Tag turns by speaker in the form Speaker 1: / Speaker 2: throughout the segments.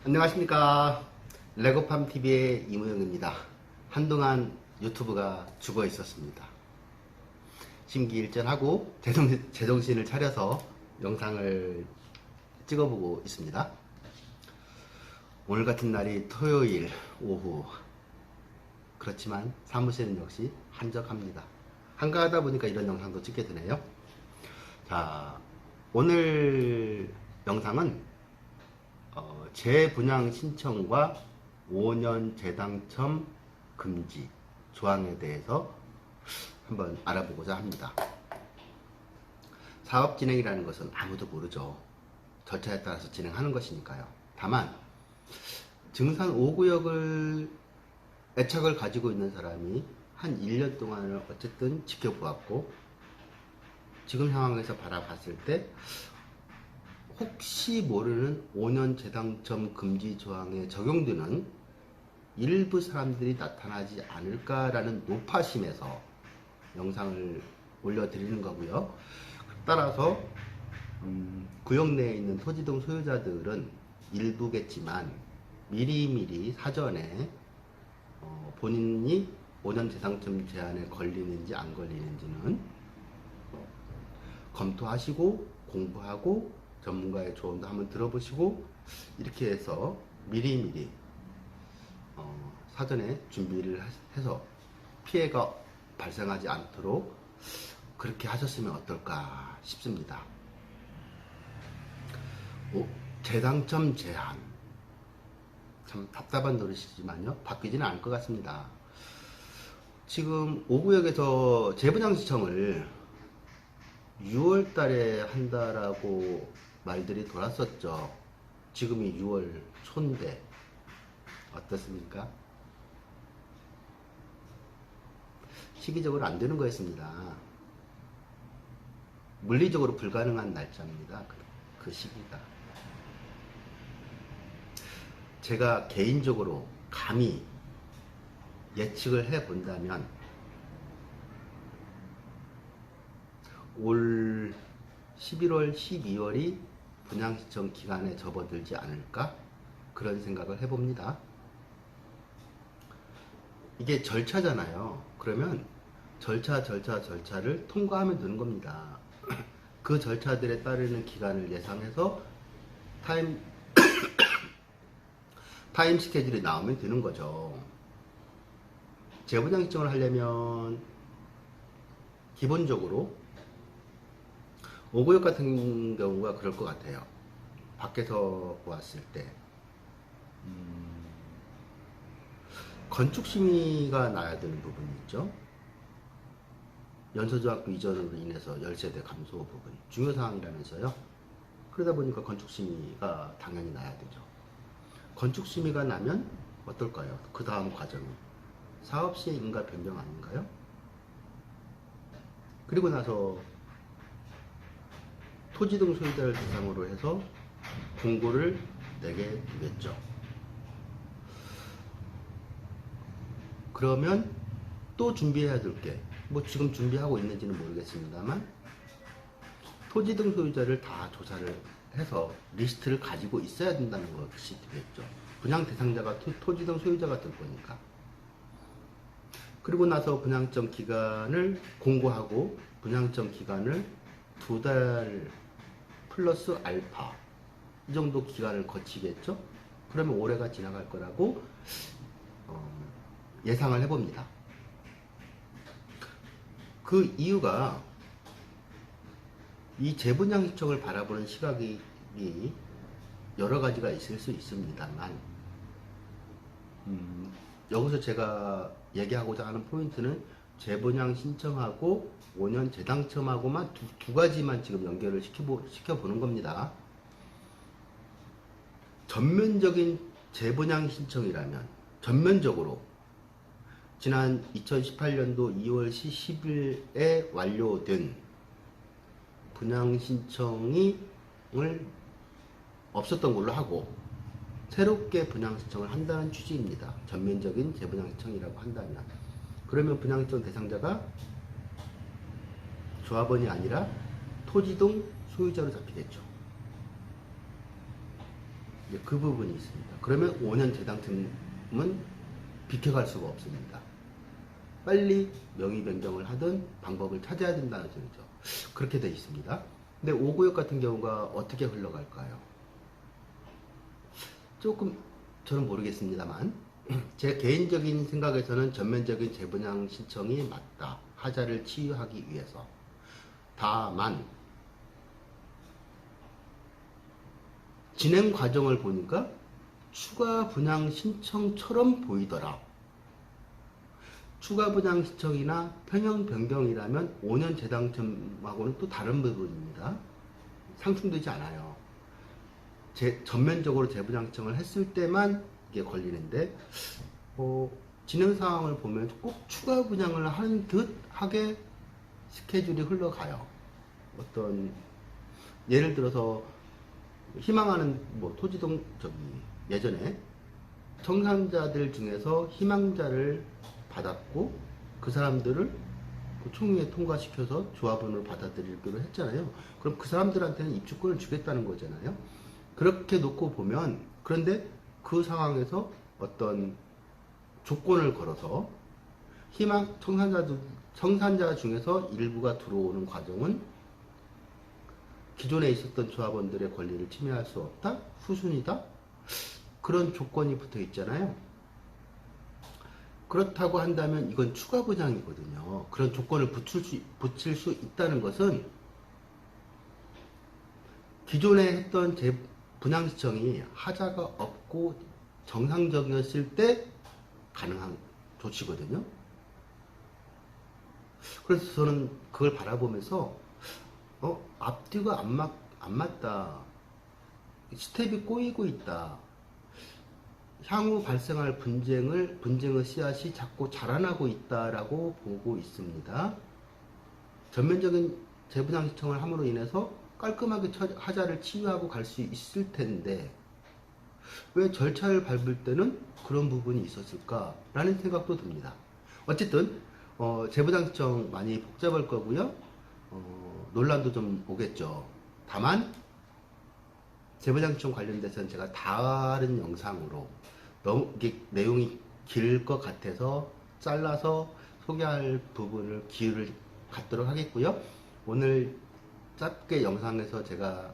Speaker 1: 안녕하십니까. 레고팜TV의 이무영입니다. 한동안 유튜브가 죽어 있었습니다. 심기일전하고 제정신을 차려서 영상을 찍어보고 있습니다. 오늘 같은 날이 토요일 오후, 그렇지만 사무실은 역시 한적합니다. 한가하다 보니까 이런 영상도 찍게 되네요. 자, 오늘 영상은 재분양 신청과 5년 재당첨 금지 조항에 대해서 한번 알아보고자 합니다. 사업 진행이라는 것은 아무도 모르죠. 절차에 따라서 진행하는 것이니까요. 다만 증산 5구역을 애착을 가지고 있는 사람이 한 1년 동안을 어쨌든 지켜보았고, 지금 상황에서 바라봤을 때 혹시 모르는 5년 재당첨 금지 조항에 적용되는 일부 사람들이 나타나지 않을까라는 노파심에서 영상을 올려드리는 거고요. 따라서 구역 내에 있는 토지 등 소유자들은 일부겠지만 미리미리 사전에 본인이 5년 재당첨 제한에 걸리는지 안 걸리는지는 검토하시고 공부하고 전문가의 조언도 한번 들어보시고, 이렇게 해서 미리미리 사전에 준비를 해서 피해가 발생하지 않도록 그렇게 하셨으면 어떨까 싶습니다. 재당첨 제한, 참 답답한 노릇이지만요, 바뀌지는 않을 것 같습니다. 지금 5구역에서 재분양 신청을 6월 달에 한다라고 말들이 돌았었죠. 지금이 6월 초인데 어떻습니까? 시기적으로 안 되는 거였습니다. 물리적으로 불가능한 날짜입니다. 그 시기가. 제가 개인적으로 감히 예측을 해 본다면 올 11월, 12월이 분양신청 기간에 접어들지 않을까? 그런 생각을 해봅니다. 이게 절차잖아요. 그러면 절차를 통과하면 되는 겁니다. 그 절차들에 따르는 기간을 예상해서 타임 스케줄이 나오면 되는 거죠. 재분양 신청을 하려면 기본적으로 5구역 같은 경우가 그럴 것 같아요. 밖에서 보았을 때 건축심의가 나야 되는 부분이 있죠. 연소조합 이전으로 인해서 열세대 감소 부분 중요사항이라면서요. 그러다 보니까 건축심의가 당연히 나야 되죠. 건축심의가 나면 어떨까요? 그 다음 과정이 사업시행 인가 변경 아닌가요? 그리고 나서 토지 등 소유자를 대상으로 해서 공고를 내게 되겠죠. 그러면 또 준비해야 될 게, 뭐 지금 준비하고 있는지는 모르겠습니다만, 토지 등 소유자를 다 조사를 해서 리스트를 가지고 있어야 된다는 것이 되겠죠. 분양 대상자가 토지 등 소유자가 될 거니까. 그리고 나서 분양점 기간을 공고하고, 분양점 기간을 2달 플러스 알파 이 정도 기간을 거치겠죠. 그러면 올해가 지나갈 거라고 예상을 해봅니다. 그 이유가 이 재분양 신청을 바라보는 시각이 여러 가지가 있을 수 있습니다만, 여기서 제가 얘기하고자 하는 포인트는 재분양 신청하고 5년 재당첨하고만 두 가지만 지금 연결을 시켜보는 겁니다. 전면적인 재분양 신청이라면 전면적으로 지난 2018년도 2월 10일에 완료된 분양 신청을 없었던 걸로 하고 새롭게 분양 신청을 한다는 취지입니다. 전면적인 재분양 신청이라고 한다면, 그러면 분양 신청 대상자가 조합원이 아니라 토지 등 소유자로 잡히겠죠. 이제 그 부분이 있습니다. 그러면 5년 재당첨은 비켜갈 수가 없습니다. 빨리 명의 변경을 하든 방법을 찾아야 된다는 소리죠. 그렇게 되어 있습니다. 근데 5구역 같은 경우가 어떻게 흘러갈까요? 조금 저는 모르겠습니다만 제 개인적인 생각에서는 전면적인 재분양 신청이 맞다. 하자를 치유하기 위해서. 다만 진행 과정을 보니까 추가 분양 신청처럼 보이더라. 추가 분양 신청이나 평형 변경이라면 5년 재당첨하고는 또 다른 부분입니다. 상충되지 않아요. 전면적으로 재분양 신청을 했을 때만 이게 걸리는데 진행 상황을 보면 꼭 추가 분양을 하는 듯 하게 스케줄이 흘러가요. 어떤 예를 들어서 희망하는 토지동 예전에 청산자들 중에서 희망자를 받았고 그 사람들을 총회에 통과시켜서 조합원으로 받아들이기로 했잖아요. 그럼 그 사람들한테는 입주권을 주겠다는 거잖아요. 그렇게 놓고 보면 그런데 그 상황에서 어떤 조건을 걸어서 청산자 중에서 일부가 들어오는 과정은 기존에 있었던 조합원들의 권리를 침해할 수 없다? 후순위다? 그런 조건이 붙어 있잖아요. 그렇다고 한다면 이건 추가 분양이거든요. 그런 조건을 붙일 수 있다는 것은 기존에 했던 분양 신청이 하자가 없고 정상적이었을 때 가능한 조치거든요. 그래서 저는 그걸 바라보면서 앞뒤가 안 맞다. 스텝이 꼬이고 있다. 향후 발생할 분쟁의 씨앗이 자꾸 자라나고 있다라고 보고 있습니다. 전면적인 재분양 신청을 함으로 인해서 깔끔하게 하자를 치유하고 갈 수 있을 텐데 왜 절차를 밟을 때는 그런 부분이 있었을까라는 생각도 듭니다. 어쨌든 재분양 신청 많이 복잡할 거고요. 논란도 좀 오겠죠. 다만 재분양 신청 관련돼서는 제가 다른 영상으로 너무 이게 내용이 길 것 같아서 잘라서 소개할 부분을 기회를 갖도록 하겠고요. 오늘 짧게 영상에서 제가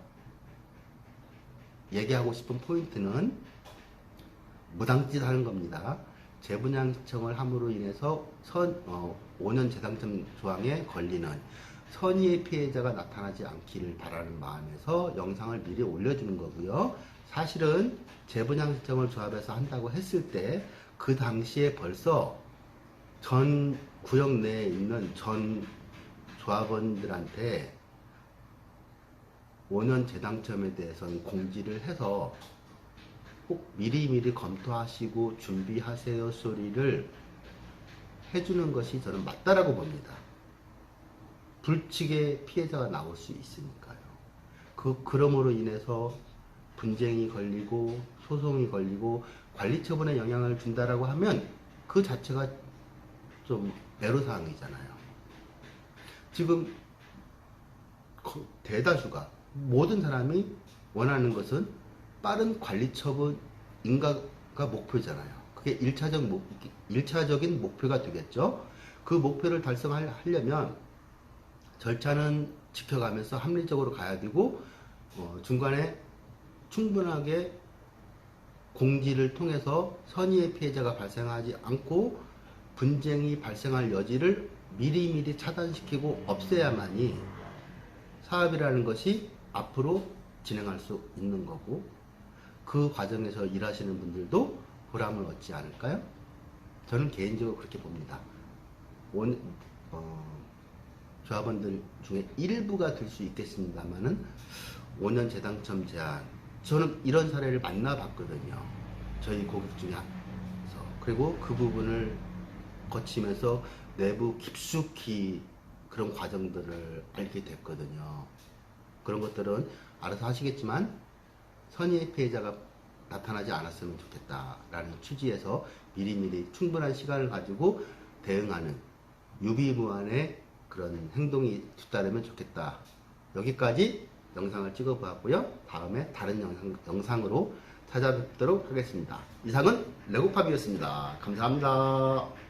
Speaker 1: 얘기하고 싶은 포인트는 무당짓 하는 겁니다. 재분양 신청을 함으로 인해서 5년 재당첨 조항에 걸리는 선의의 피해자가 나타나지 않기를 바라는 마음에서 영상을 미리 올려주는 거고요. 사실은 재분양 신청을 조합에서 한다고 했을 때 그 당시에 벌써 전 구역 내에 있는 전 조합원들한테 5년 재당첨에 대해서는 공지를 해서 꼭 미리미리 검토하시고 준비하세요 소리를 해주는 것이 저는 맞다라고 봅니다. 불측의 피해자가 나올 수 있으니까요. 그럼으로 인해서 분쟁이 걸리고 소송이 걸리고 관리처분에 영향을 준다라고 하면 그 자체가 좀 애로사항이잖아요. 지금 대다수가 모든 사람이 원하는 것은 빠른 관리처분 인가가 목표잖아요. 그게 1차적인 목표가 되겠죠. 그 목표를 달성하려면 절차는 지켜가면서 합리적으로 가야 되고 중간에 충분하게 공지를 통해서 선의의 피해자가 발생하지 않고 분쟁이 발생할 여지를 미리미리 차단시키고 없애야만이 사업이라는 것이 앞으로 진행할 수 있는 거고 그 과정에서 일하시는 분들도 보람을 얻지 않을까요? 저는 개인적으로 그렇게 봅니다. 조합원들 중에 일부가 될 수 있겠습니다만은 5년 재당첨 제한 저는 이런 사례를 만나봤거든요. 저희 고객 중에서 그리고 그 부분을 거치면서 내부 깊숙이 그런 과정들을 알게 됐거든요. 그런 것들은 알아서 하시겠지만 선의의 피해자가 나타나지 않았으면 좋겠다라는 취지에서 미리미리 충분한 시간을 가지고 대응하는 유비무환의 그런 행동이 뒤따르면 좋겠다. 여기까지 영상을 찍어 보았고요. 다음에 다른 영상으로 찾아뵙도록 하겠습니다. 이상은 레고팝이었습니다. 감사합니다.